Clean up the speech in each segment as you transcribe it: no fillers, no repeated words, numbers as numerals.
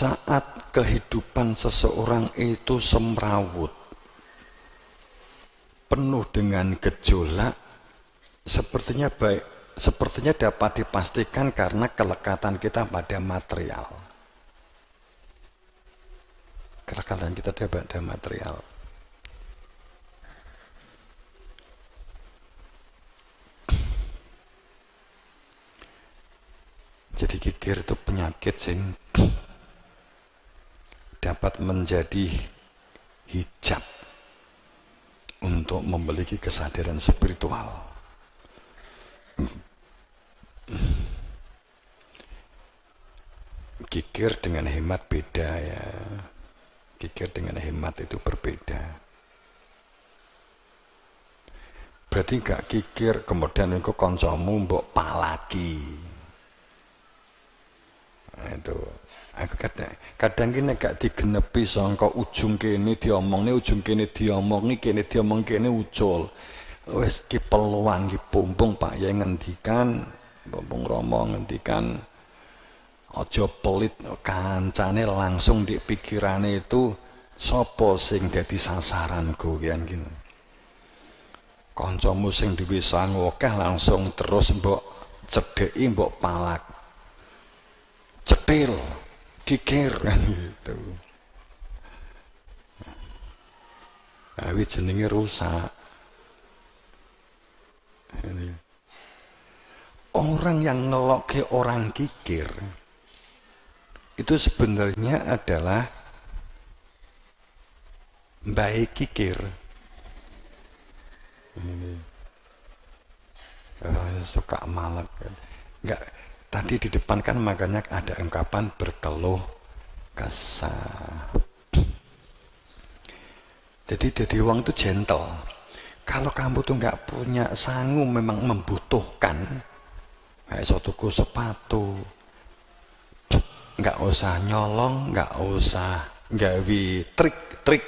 saat kehidupan seseorang itu semrawut, penuh dengan gejolak, sepertinya dapat dipastikan karena kelekatan kita pada material. Kelekatan kita pada material. Jadi kikir itu penyakit sing dapat menjadi hijab untuk memiliki kesadaran spiritual. Kikir dengan hemat beda ya. Kikir dengan hemat itu berbeda. Berarti gak kikir kemudian engko kancamu mbok palaki. Nah, itu aku kadang ini gak digenepi sangka ujung kene diomongnya ujung kene diomongi kene diomong kene ucul wis ki peluang ki pumpung Pak Yai ngendikan pumpung Rama ngendikan aja pelit kancane langsung di pikirane itu sapa sing dadi sasaranku kian gini kancamu sing duwe sangu akeh langsung terus mbok cedheki mbok palak cetil, kikir kan gitu. Nah, jenenge rusak. Orang yang ngelokke orang kikir itu sebenarnya adalah baik kikir. Ini suka malak kan. Enggak. Tadi di depan kan makanya ada ungkapan berkeluh kesah. Jadi uang itu gentle. Kalau kamu tuh nggak punya sangu memang membutuhkan, kayak tuku sepatu, nggak usah nyolong, nggak usah gawe trik,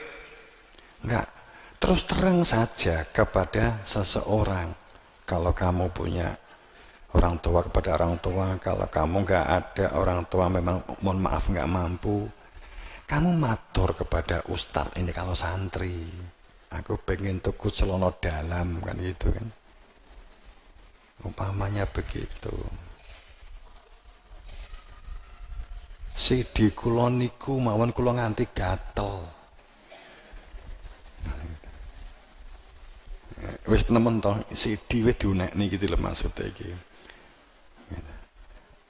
nggak. Terus terang saja kepada seseorang. Kalau kamu punya orang tua kepada orang tua, kalau kamu nggak ada orang tua memang mohon maaf nggak mampu, kamu matur kepada ustadz ini kalau santri, aku pengen tuku celana dalam kan gitu kan, umpamanya begitu. CD kula niku mawon kula nganti gatel. Wis nemen to CD wis diunekne gitu lho maksudnya iki.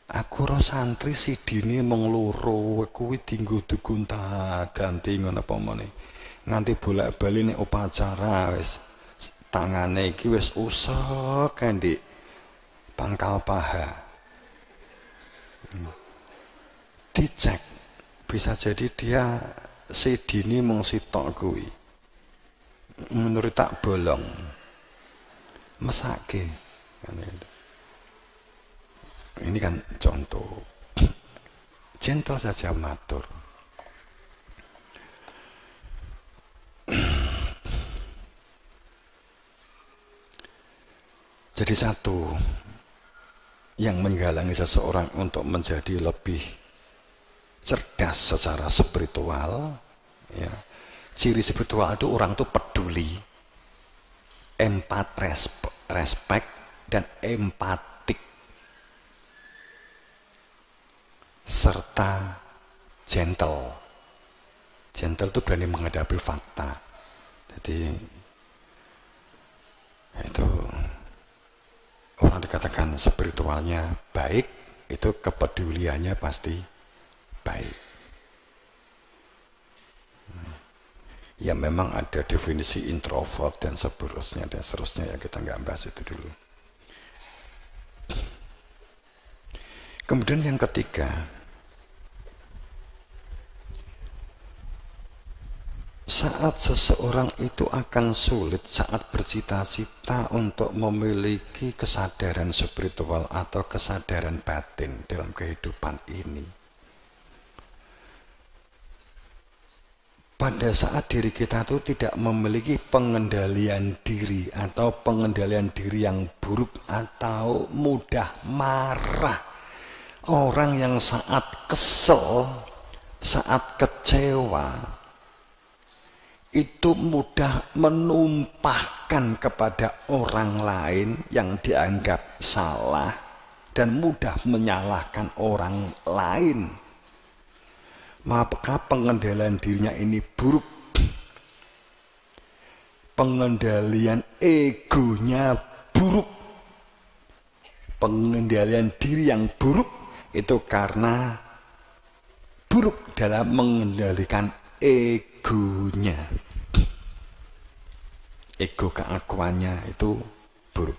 Aku ro santri sidine mung loro kuwi dienggo dugunta ganti ngono apa meneh. Nganti bolak-balik nek upacara wis tangane iki wis usek kan Dik. Pangkal paha. Dicek bisa jadi dia sidine mung sitok kuwi. Menurut tak bolong. Mesake kan itu. Ini kan contoh gentle saja matur. Jadi satu yang menghalangi seseorang untuk menjadi lebih cerdas secara spiritual ya. Ciri spiritual itu orang tuh peduli, respect dan empati serta gentle itu berani menghadapi fakta. Jadi itu orang dikatakan spiritualnya baik, itu kepeduliannya pasti baik. Ya memang ada definisi introvert dan seterusnya ya kita nggak bahas itu dulu. Kemudian yang ketiga, saat seseorang itu akan sulit saat bercita-cita untuk memiliki kesadaran spiritual atau kesadaran batin dalam kehidupan ini. Pada saat diri kita itu tidak memiliki pengendalian diri atau pengendalian diri yang buruk atau mudah marah. Orang yang saat kesel, saat kecewa, itu mudah menumpahkan kepada orang lain yang dianggap salah dan mudah menyalahkan orang lain. Maka pengendalian dirinya ini buruk. Pengendalian egonya buruk. Pengendalian diri yang buruk itu karena buruk dalam mengendalikan egonya. Ego keakuannya itu buruk.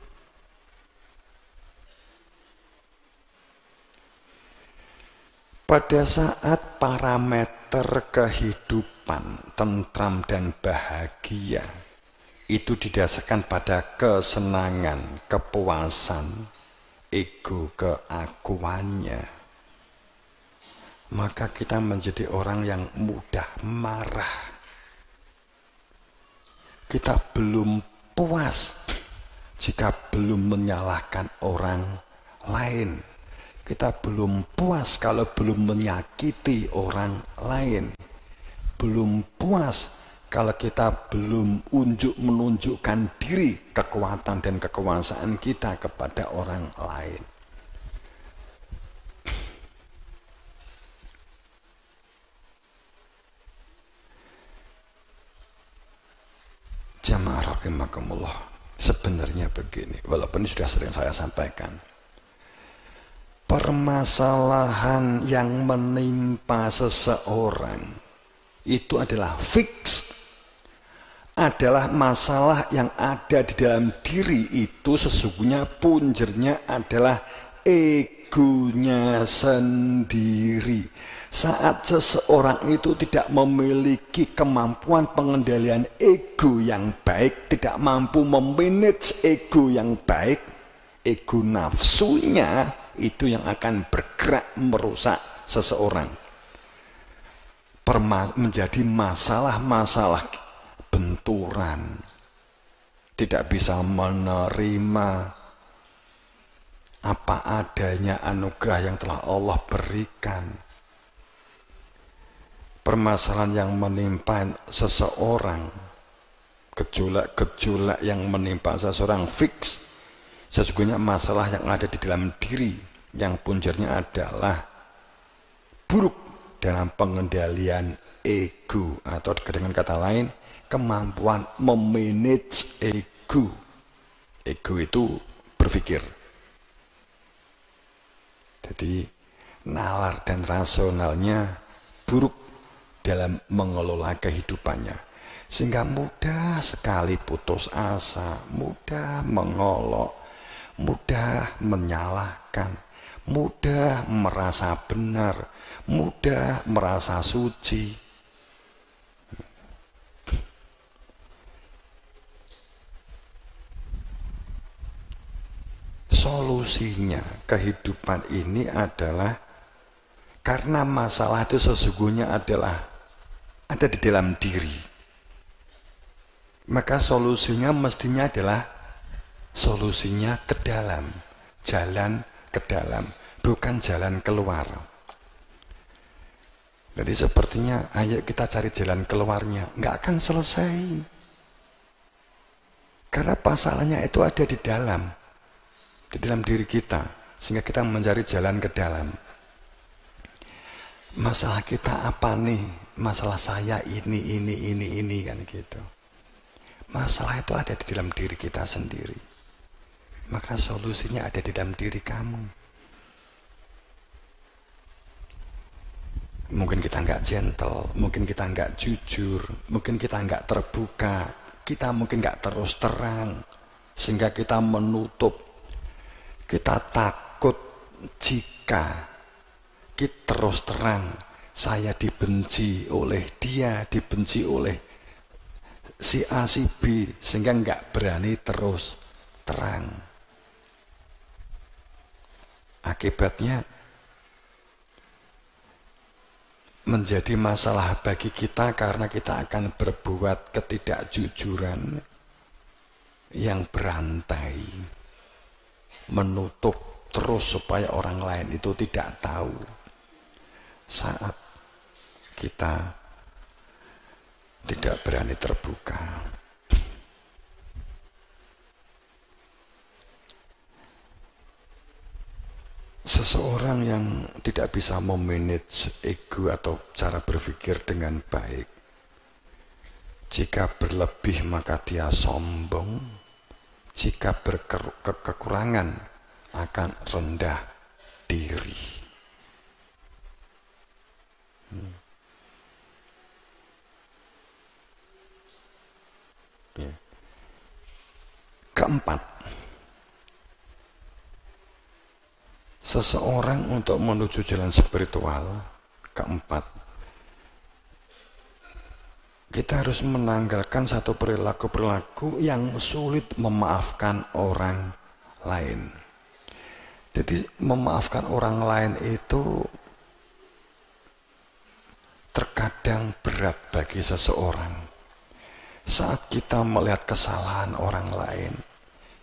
Pada saat parameter kehidupan tentram dan bahagia itu didasarkan pada kesenangan, kepuasan, ego keakuannya, maka kita menjadi orang yang mudah marah. Kita belum puas jika belum menyalahkan orang lain. Kita belum puas kalau belum menyakiti orang lain. Belum puas kalau kita belum menunjukkan diri, kekuatan dan kekuasaan kita kepada orang lain. Jamaah rahimakumullah, sebenarnya begini, walaupun ini sudah sering saya sampaikan. Permasalahan yang menimpa seseorang itu adalah fix. Adalah masalah yang ada di dalam diri itu sesungguhnya punjernya adalah egonya sendiri. Saat seseorang itu tidak memiliki kemampuan pengendalian ego yang baik, tidak mampu memanage ego yang baik, ego nafsunya itu yang akan bergerak merusak seseorang. Menjadi masalah-masalah benturan, tidak bisa menerima apa adanya anugerah yang telah Allah berikan. Permasalahan yang menimpa seseorang, gejolak-gejolak yang menimpa seseorang fix. Sesungguhnya masalah yang ada di dalam diri yang punjernya adalah buruk dalam pengendalian ego, atau dengan kata lain kemampuan memanage ego. Ego itu berpikir. Jadi nalar dan rasionalnya buruk dalam mengelola kehidupannya, sehingga mudah sekali putus asa, mudah mengolok, mudah menyalahkan, mudah merasa benar, mudah merasa suci. Solusinya kehidupan ini adalah karena masalah itu sesungguhnya adalah ada di dalam diri. Maka solusinya mestinya adalah solusinya ke dalam, jalan ke dalam, bukan jalan keluar. Jadi sepertinya ayo kita cari jalan keluarnya, nggak akan selesai. Karena masalahnya itu ada di dalam diri kita, sehingga kita mencari jalan ke dalam. Masalah kita apa nih? Masalah saya ini kan gitu. Masalah itu ada di dalam diri kita sendiri. Maka solusinya ada di dalam diri kamu. Mungkin kita nggak gentle, mungkin kita nggak jujur, mungkin kita nggak terbuka, kita mungkin nggak terus terang, sehingga kita menutup. Kita takut jika kita terus terang, saya dibenci oleh dia, dibenci oleh si A, si B, sehingga nggak berani terus terang. Akibatnya menjadi masalah bagi kita karena kita akan berbuat ketidakjujuran yang berantai, menutup terus supaya orang lain itu tidak tahu. Saat kita tidak berani terbuka. Seseorang yang tidak bisa memanage ego atau cara berpikir dengan baik, jika berlebih maka dia sombong, jika berkekurangan akan rendah diri. Keempat, seseorang untuk menuju jalan spiritual, keempat, kita harus menanggalkan satu perilaku-perilaku yang sulit memaafkan orang lain. Jadi memaafkan orang lain itu terkadang berat bagi seseorang. Saat kita melihat kesalahan orang lain,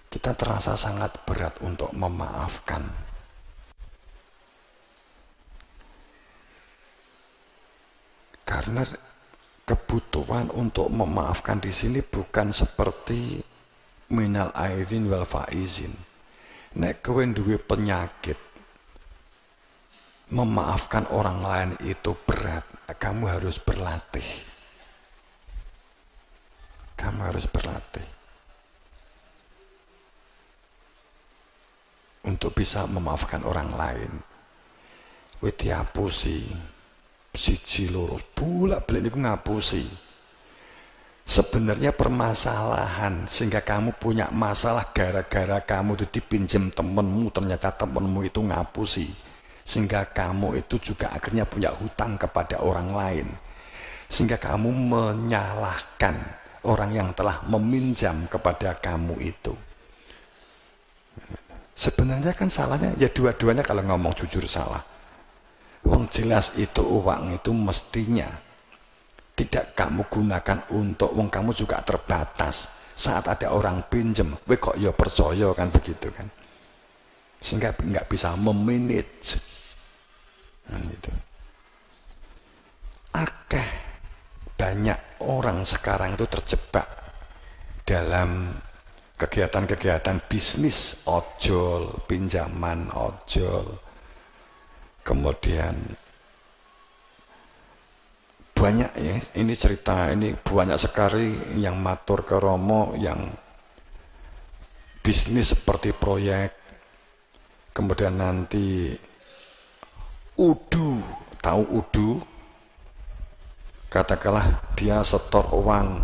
kita terasa sangat berat untuk memaafkan. Karena kebutuhan untuk memaafkan di sini bukan seperti minal aidin wal faizin. Nek kowe duwe penyakit, memaafkan orang lain itu berat. Kamu harus berlatih. Kamu harus berlatih untuk bisa memaafkan orang lain. Kowe diapusi siji loro bolak-balik niku ngapusi. Sebenarnya permasalahan sehingga kamu punya masalah gara-gara kamu itu dipinjam temenmu, ternyata temenmu itu ngapusi, sehingga kamu itu juga akhirnya punya hutang kepada orang lain, sehingga kamu menyalahkan orang yang telah meminjam kepada kamu itu. Sebenarnya kan salahnya ya dua-duanya, kalau ngomong jujur salah. Wong jelas itu uang itu mestinya tidak kamu gunakan untuk wong, kamu juga terbatas. Saat ada orang pinjem, we kok ya percaya kan, begitu kan. Sehingga nggak bisa memanage. Nah, itu. Banyak orang sekarang itu terjebak dalam kegiatan-kegiatan bisnis ojol, pinjaman ojol, kemudian banyak ya, ini cerita ini banyak sekali yang matur ke Romo, yang bisnis seperti proyek, kemudian nanti udu, tahu udu? Katakanlah dia setor uang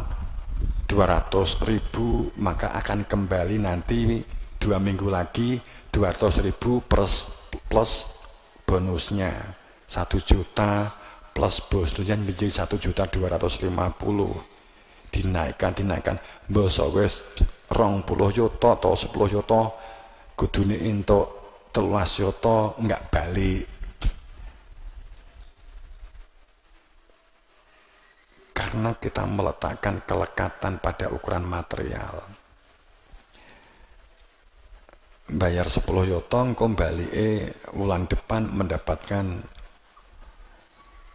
200.000, maka akan kembali nanti 2 minggu lagi 200.000 plus bonusnya 1 juta plus bonusnya menjadi 1.250.000. Dinaikkan mbosok wis 20 yuta atau 10 yuta kudune entuk 13 yuta enggak balik. Karena kita meletakkan kelekatan pada ukuran material. Bayar 10 yuta, engko balike wulan depan mendapatkan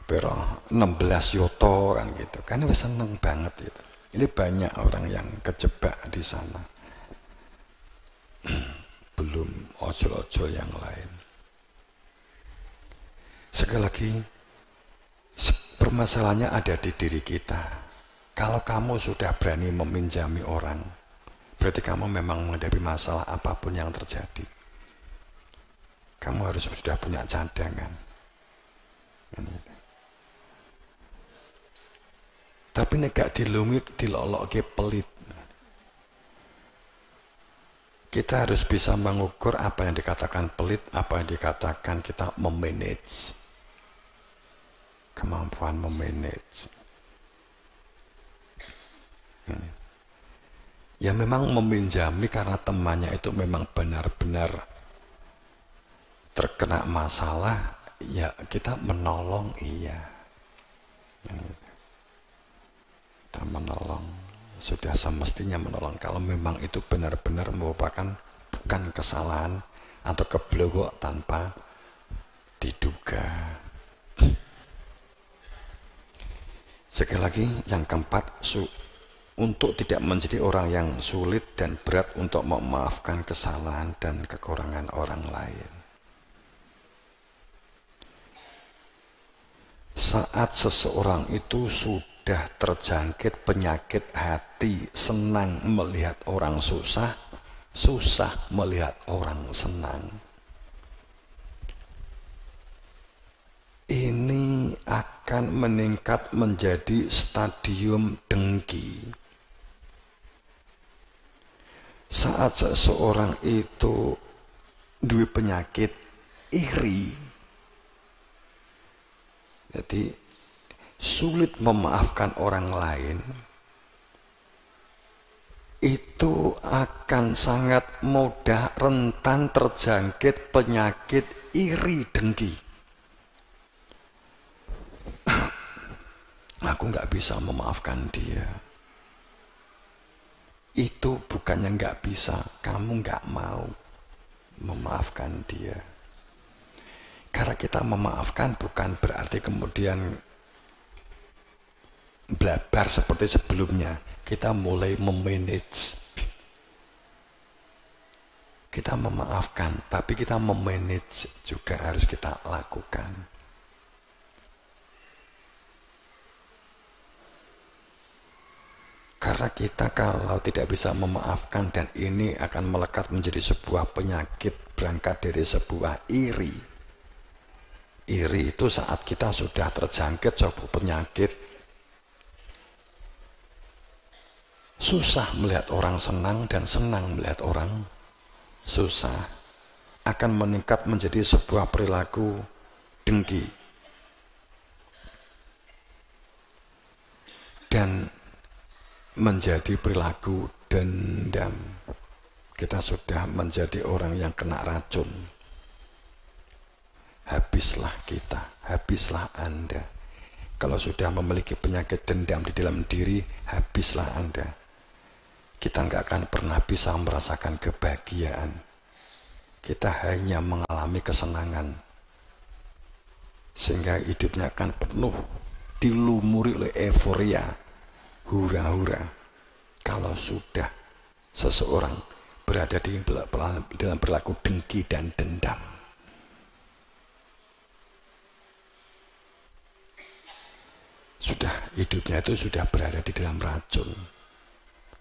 16 yuta kan gitu. Kan wis seneng banget itu. Ini banyak orang yang kejebak di sana. Belum ojol-ojol yang lain. Sekali lagi, permasalahannya ada di diri kita. Kalau kamu sudah berani meminjami orang, berarti kamu memang menghadapi masalah apapun yang terjadi. Kamu harus sudah punya cadangan. Tapi nek gak dilumit, dilolokke pelit. Kita harus bisa mengukur apa yang dikatakan pelit, apa yang dikatakan kita memanage. Kemampuan memanage. Ya memang meminjami karena temannya itu memang benar-benar terkena masalah, ya kita menolong, iya. Kita menolong, sudah semestinya menolong. Kalau memang itu benar-benar merupakan bukan kesalahan atau keblowok tanpa diduga. Sekali lagi, yang keempat, untuk tidak menjadi orang yang sulit dan berat untuk memaafkan kesalahan dan kekurangan orang lain. Saat seseorang itu sudah terjangkit penyakit hati, senang melihat orang susah, susah melihat orang senang. Ini akan meningkat menjadi stadium dengki. Saat seseorang itu duwe penyakit iri, jadi sulit memaafkan orang lain, itu akan sangat mudah rentan terjangkit penyakit iri dengki. Aku nggak bisa memaafkan dia. Itu bukannya nggak bisa, kamu nggak mau memaafkan dia. Karena kita memaafkan bukan berarti kemudian blabar seperti sebelumnya. Kita mulai memanage. Kita memaafkan, tapi kita memanage juga harus kita lakukan. Karena kita kalau tidak bisa memaafkan, dan ini akan melekat menjadi sebuah penyakit berangkat dari sebuah iri. Iri itu saat kita sudah terjangkit sebuah penyakit, susah melihat orang senang dan senang melihat orang susah, akan meningkat menjadi sebuah perilaku dengki. Dan menjadi perilaku dendam. Kita sudah menjadi orang yang kena racun. Habislah kita, habislah Anda. Kalau sudah memiliki penyakit dendam di dalam diri, habislah Anda. Kita nggak akan pernah bisa merasakan kebahagiaan. Kita hanya mengalami kesenangan, sehingga hidupnya akan penuh dilumuri oleh euforia, hura-hura. Kalau sudah seseorang berada dalam perilaku dengki dan dendam, sudah hidupnya itu sudah berada di dalam racun.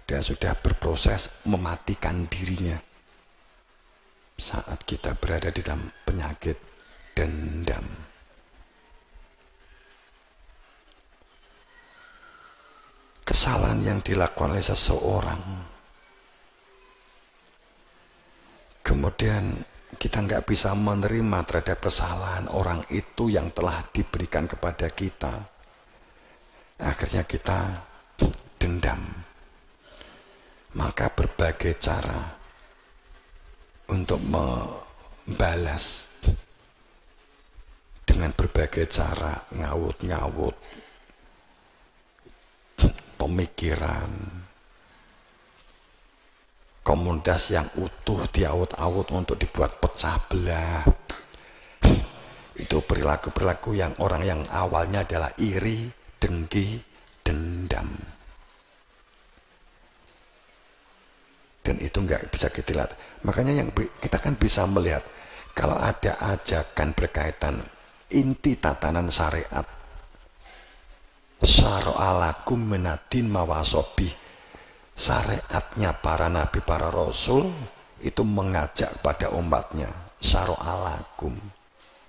Dia sudah berproses mematikan dirinya. Saat kita berada di dalam penyakit dendam, kesalahan yang dilakukan oleh seseorang, kemudian kita nggak bisa menerima terhadap kesalahan orang itu yang telah diberikan kepada kita, akhirnya kita dendam. Maka berbagai cara untuk membalas, dengan berbagai cara, ngawut-ngawut, pemikiran, komunitas yang utuh diawut-awut untuk dibuat pecah belah. Itu perilaku-perilaku yang orang yang awalnya adalah iri, dengki, dendam. Dan itu nggak bisa kita lihat. Makanya yang kita kan bisa melihat, kalau ada ajakan berkaitan inti tatanan syariat, syara'alakum minadin mawasobi, syariatnya para nabi, para rasul itu mengajak pada umatnya, syara'alakum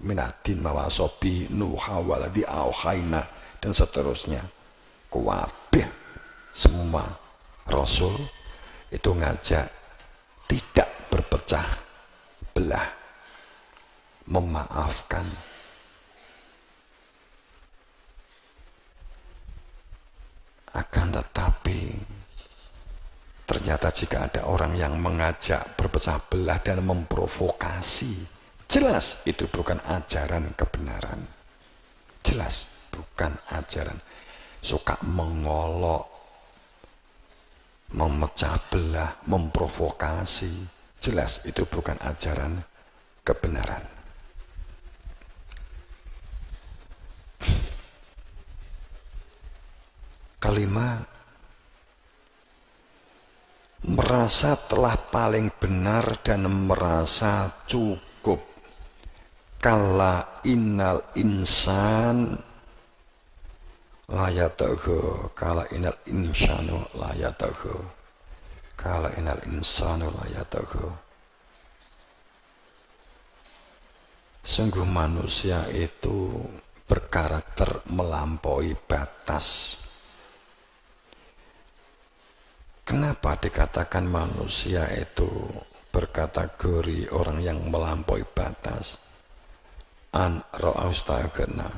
minadin mawasobi nuha waladi auhaina, dan seterusnya. Kuwabih semua rasul itu ngajak tidak berpecah belah, memaafkan. Akan tetapi ternyata jika ada orang yang mengajak berpecah belah dan memprovokasi, jelas itu bukan ajaran kebenaran. Jelas bukan ajaran. Suka mengolok, memecah belah, memprovokasi, jelas itu bukan ajaran kebenaran. kelima, merasa telah paling benar dan merasa cukup. Kala innal insan layatagha, kala innal insanu layatagha, kala innal insanu layatagha. Sungguh manusia itu berkarakter melampaui batas. Kenapa dikatakan manusia itu berkategori orang yang melampaui batas? An ra'astaghna,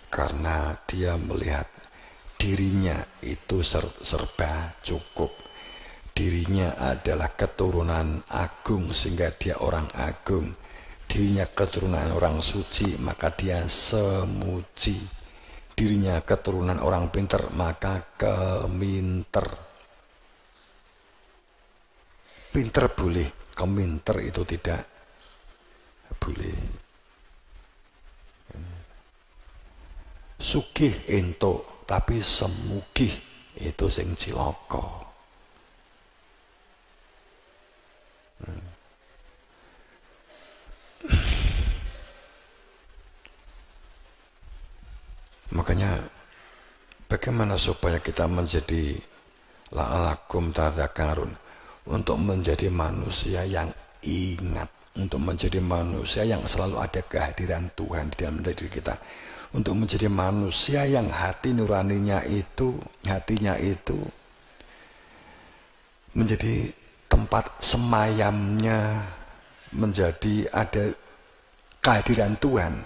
karena dia melihat dirinya itu serba cukup. Dirinya adalah keturunan agung sehingga dia orang agung. Dirinya keturunan orang suci maka dia semuci. Dirinya keturunan orang pinter maka keminter. Pinter boleh, keminter itu tidak boleh. Sugih entuk, tapi semugih itu sing cilaka. Makanya bagaimana supaya kita menjadi la'alakum tadzakarun, untuk menjadi manusia yang ingat, untuk menjadi manusia yang selalu ada kehadiran Tuhan di dalam diri kita, untuk menjadi manusia yang hati nuraninya itu, hatinya itu menjadi tempat semayamnya, menjadi ada kehadiran Tuhan,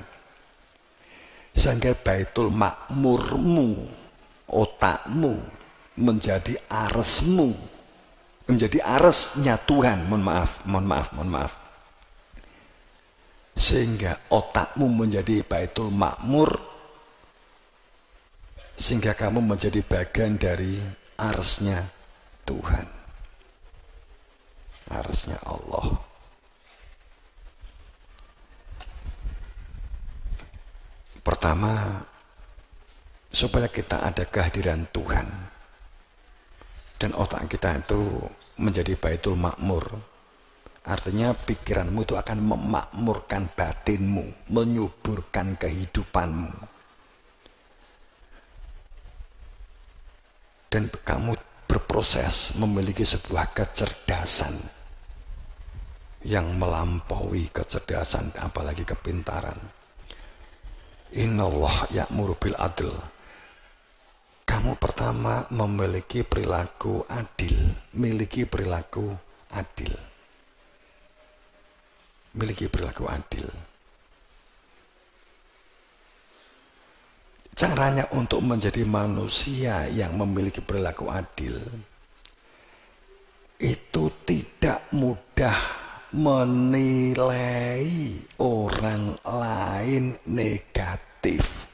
sehingga baitul makmurmu, otakmu menjadi aresmu, menjadi aresnya Tuhan. Mohon maaf. Sehingga otakmu menjadi baitul makmur, sehingga kamu menjadi bagian dari arsnya Tuhan, arsnya Allah. Pertama, supaya kita ada kehadiran Tuhan dan otak kita itu menjadi baitul makmur. Artinya pikiranmu itu akan memakmurkan batinmu, menyuburkan kehidupanmu. Dan kamu berproses memiliki sebuah kecerdasan yang melampaui kecerdasan, apalagi kepintaran. Innallah ya'muru bil adl. Kamu pertama memiliki perilaku adil, miliki perilaku adil. Miliki perilaku adil. Caranya untuk menjadi manusia yang memiliki perilaku adil itu tidak mudah menilai orang lain negatif.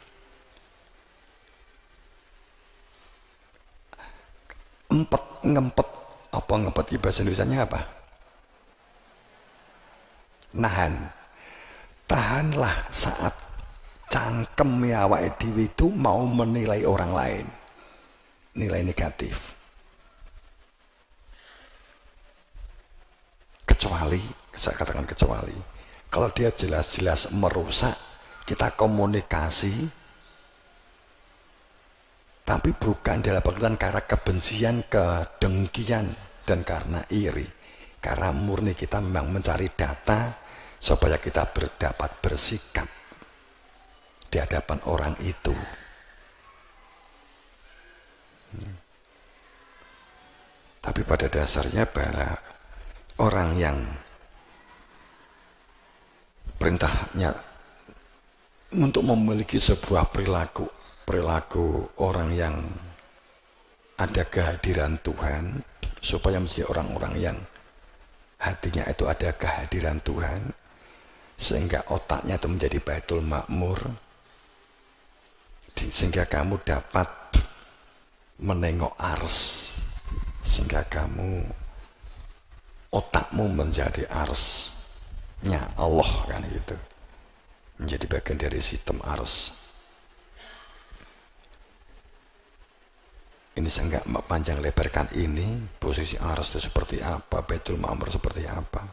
Ngempet, apa ngempet bahasa Indonesianya apa? Nahan. Tahanlah saat cangkem awake dhewe itu mau menilai orang lain, nilai negatif. Kecuali, saya katakan kecuali, kalau dia jelas-jelas merusak, kita komunikasi, tapi bukan dalam pengertian karena kebencian, kedengkian, dan karena iri. Karena murni kita memang mencari data supaya kita dapat bersikap di hadapan orang itu. Tapi pada dasarnya para orang yang perintahnya untuk memiliki sebuah perilaku orang yang ada kehadiran Tuhan, supaya menjadi orang-orang yang hatinya itu ada kehadiran Tuhan, sehingga otaknya itu menjadi baitul makmur, sehingga kamu dapat menengok ars, sehingga kamu otakmu menjadi arsnya Allah, kan gitu, menjadi bagian dari sistem ars. ini saya nggak panjang lebarkan ini, posisi aras itu seperti apa, Baitul Ma'mur seperti apa.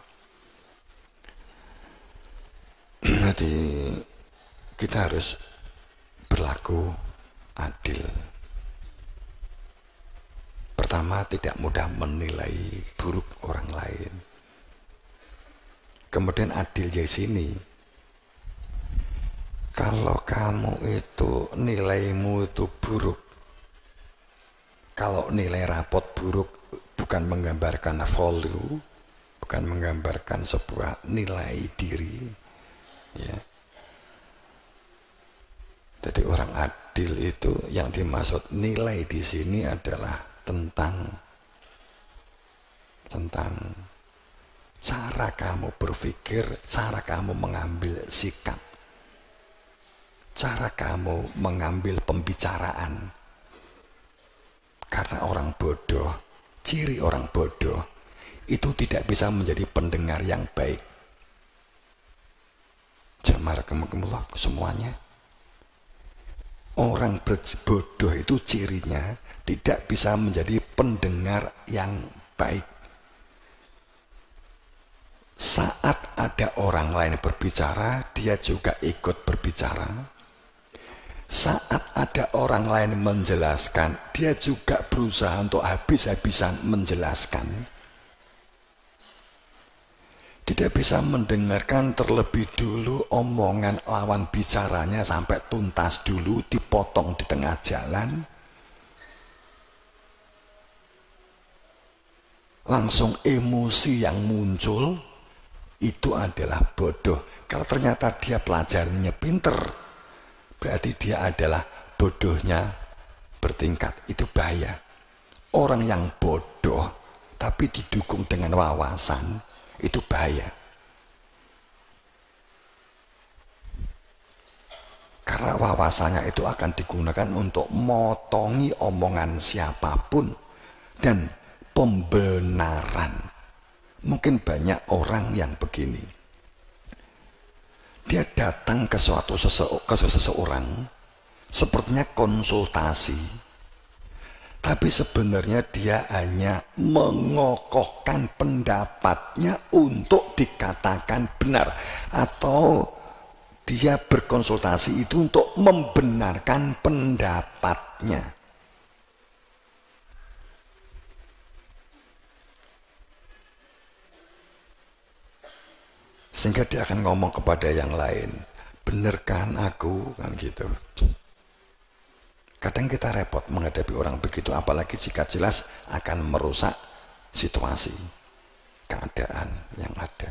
Jadi kita harus berlaku adil. Pertama, tidak mudah menilai buruk orang lain. Kemudian adil di sini, kalau kamu itu nilaimu itu buruk, kalau nilai rapot buruk bukan menggambarkan value, bukan menggambarkan sebuah nilai diri, ya. Jadi orang adil itu yang dimaksud nilai di sini adalah tentang cara kamu berpikir, cara kamu mengambil sikap, cara kamu mengambil pembicaraan. Karena orang bodoh, ciri orang bodoh itu tidak bisa menjadi pendengar yang baik. Jamarakumullah semuanya. Orang bodoh itu cirinya tidak bisa menjadi pendengar yang baik. Saat ada orang lain berbicara, dia juga ikut berbicara. Saat ada orang lain menjelaskan, dia juga berusaha untuk habis-habisan menjelaskan. Tidak bisa mendengarkan terlebih dulu omongan lawan bicaranya sampai tuntas dulu, dipotong di tengah jalan. Langsung emosi yang muncul, itu adalah bodoh. Kalau ternyata dia pelajarannya pinter, berarti dia adalah bodohnya bertingkat. Itu bahaya. Orang yang bodoh tapi didukung dengan wawasan, itu bahaya. Karena wawasannya itu akan digunakan untuk motongi omongan siapapun dan pembenaran. Mungkin banyak orang yang begini. Dia datang ke seseorang, sepertinya konsultasi. Tapi sebenarnya dia hanya mengokohkan pendapatnya untuk dikatakan benar. Atau dia berkonsultasi itu untuk membenarkan pendapatnya. Sehingga dia akan ngomong kepada yang lain, bener kan aku, kan gitu. Kadang kita repot menghadapi orang begitu, apalagi jika jelas akan merusak situasi, keadaan yang ada.